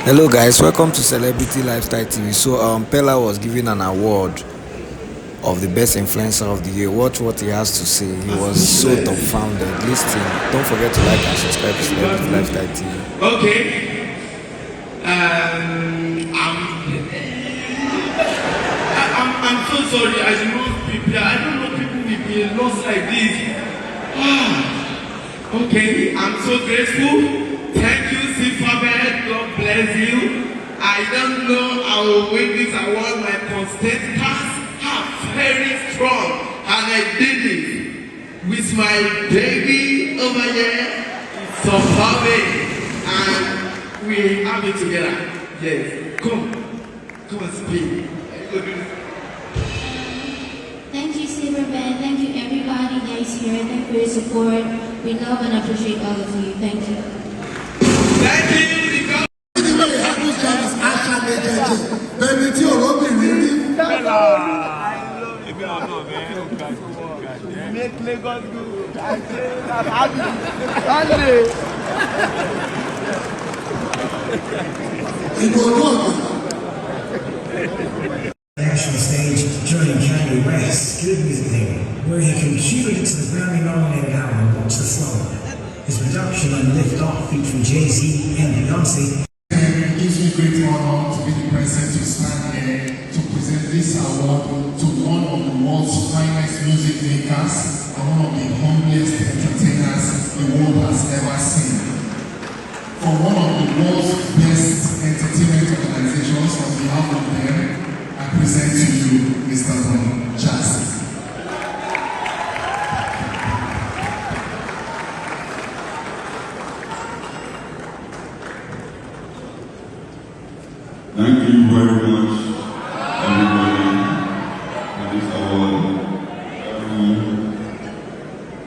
Hello guys, welcome to Celebrity Lifestyle TV. So Peller was given an award of the best influencer of the year. Watch what he has to say. He was so dumbfounded. Listen, don't forget to like and subscribe to Celebrity Lifestyle TV. Okay. I'm so sorry. I did not prepare. I don't know people will be lost like this. Okay, I'm so grateful. Thank you, Sifabed. God bless you. I don't know I will win this award. My contestants are very strong, and I did it with my baby over here, Sofave, and we have it together. Yes, come and speak. Thank you, Silverband. Thank you, everybody that is here. Thank you for your support. We love and appreciate all of you. Thank you. Thank you. Make Lagos good. I say that happy. National stage joining Kanye West, good music video, where he contributed to the Grammy-nominated album Watch the Flow. His production on Lift Off featuring Jay-Z and Beyonce. It gives me great honor to be the person to stand here to present this award to one of the world's finest music makers and one of the humblest entertainers the world has ever seen. For one of the world's best entertainment organizations, on behalf of them, I present to you Mr. Don Jazzy. Thank you very much, everybody, for this award.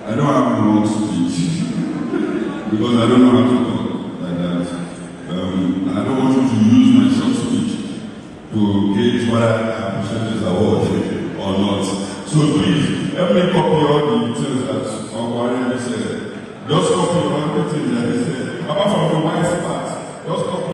I don't have a long speech because I don't know how to talk like that. And I don't want you to use my short speech to gauge whether I appreciate this award or not. So please, help me copy all the details that Uncle said. Just copy all the things that he said. Apart from the wise part, just copy.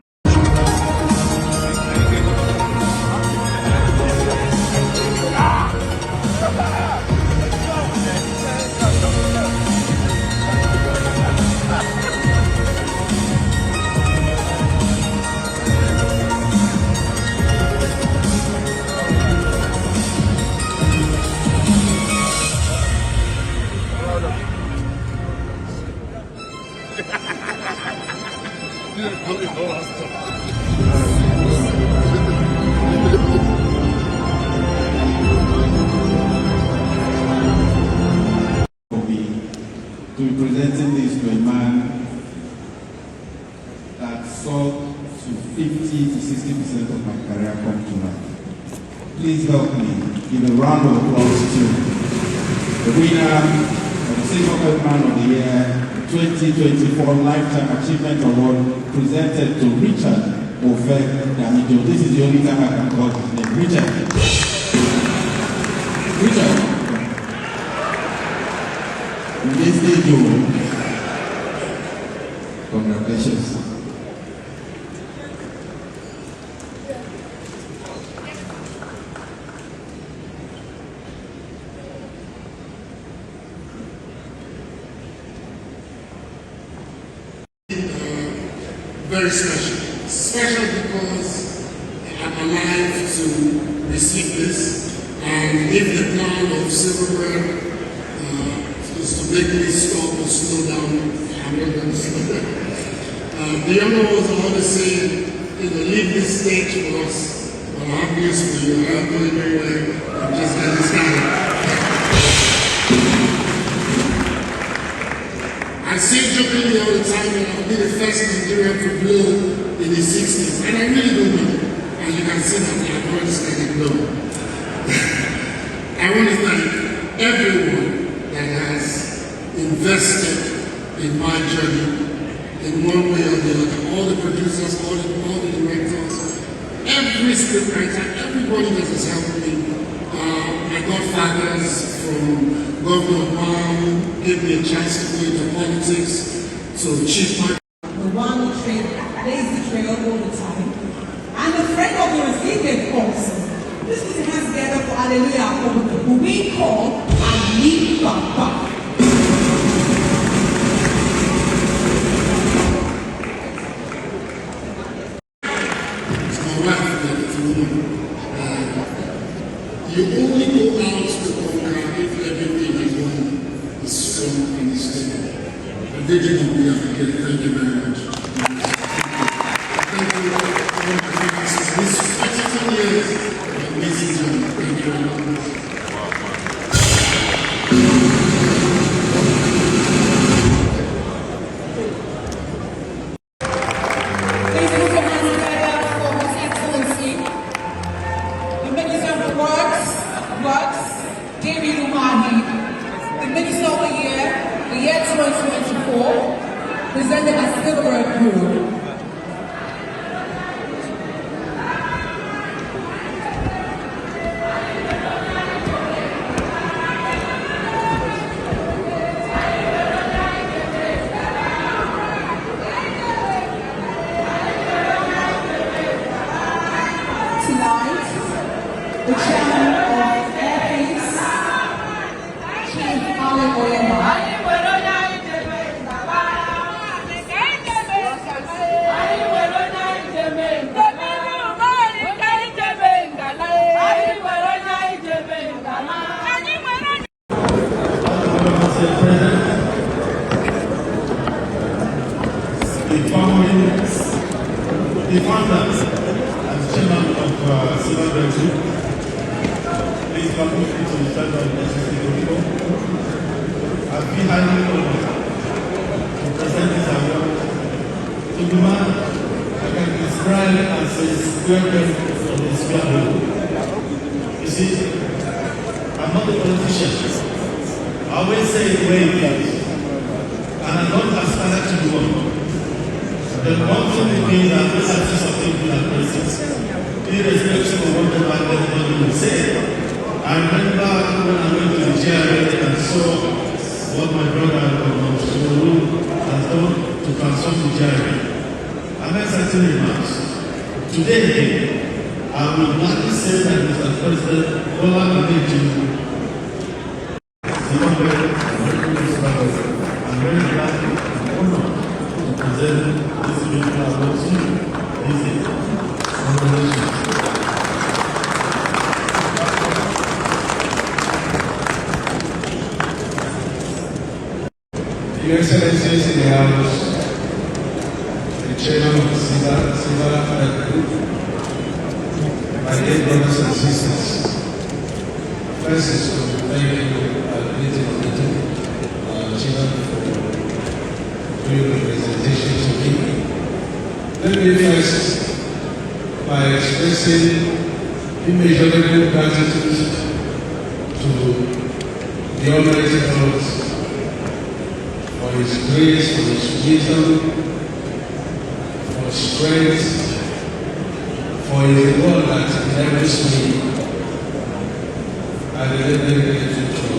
To be presenting this to a man that saw to 50 to 60% of my career come to life. Please help me give a round of applause to the winner of the Silver Man of the Year 2024 Lifetime Achievement Award presented to Richard Ofe Damijo. This is the only time I can call his name. Richard. Richard. This day, congratulations. Very special. Special because I'm alive to receive this, and if the plan of Silverbird is to make me stop or slow down, I'm not going to slow down. The younger ones are always saying, leave this stage for us. Well, I have news for you. I am going nowhere. I'm just getting started. I say jokingly all the time that I'll be the first Nigerian to blow in the 60s, and I really don't know. And you can see that I've already started blowing. I want to thank everyone that has invested in my journey in one way or the other. All the producers, all the directors, every scriptwriter, everybody that has helped me. My godfathers from Governor Brown gave me a chance to go into politics. So Chief the one who lays the trail all the time. And the friend of yours, he gave also. This is hands together for Hallelujah, who we call Ali Baba. You only go out to conquer if everything at home is strong and stable. And they didn't be again. Thank you very much. Thank you for this 42 years of amazing journey. Thank you very much. Please put your hands together for His Excellency, the Minister of Works, David Umahi, the Minister of the year 2024, presented by Silver Group. Tonight, the chairman of Airpeace, Chief Alan Oyema, the founders and chairman of Silver Group, please welcome me to the Federal Executive Committee. I feel highly honored to present this award to the man I can describe as a square person of the square hole. You see, I'm not a politician. I always say it the way it is, and I don't aspire to do one. The one thing it means that this access of people and places, irrespective of whatever anybody will say. I remember when I went to the GRA and saw what my brother has done to transform the GRA. I made certain remarks. Today, I would gladly say that Mr. President Bola Ahmed Tinubu, I'm very glad and honored to present this beautiful award to you. Congratulations. Your Excellencies in the House, the Chairman of the Silver Group, my dear brothers and sisters, first is to thank you, Chairman, for your representation to me. Let me first, by expressing immeasurable gratitude to the Almighty God, for His grace, for His wisdom, for strength, for His word that enables me at the level to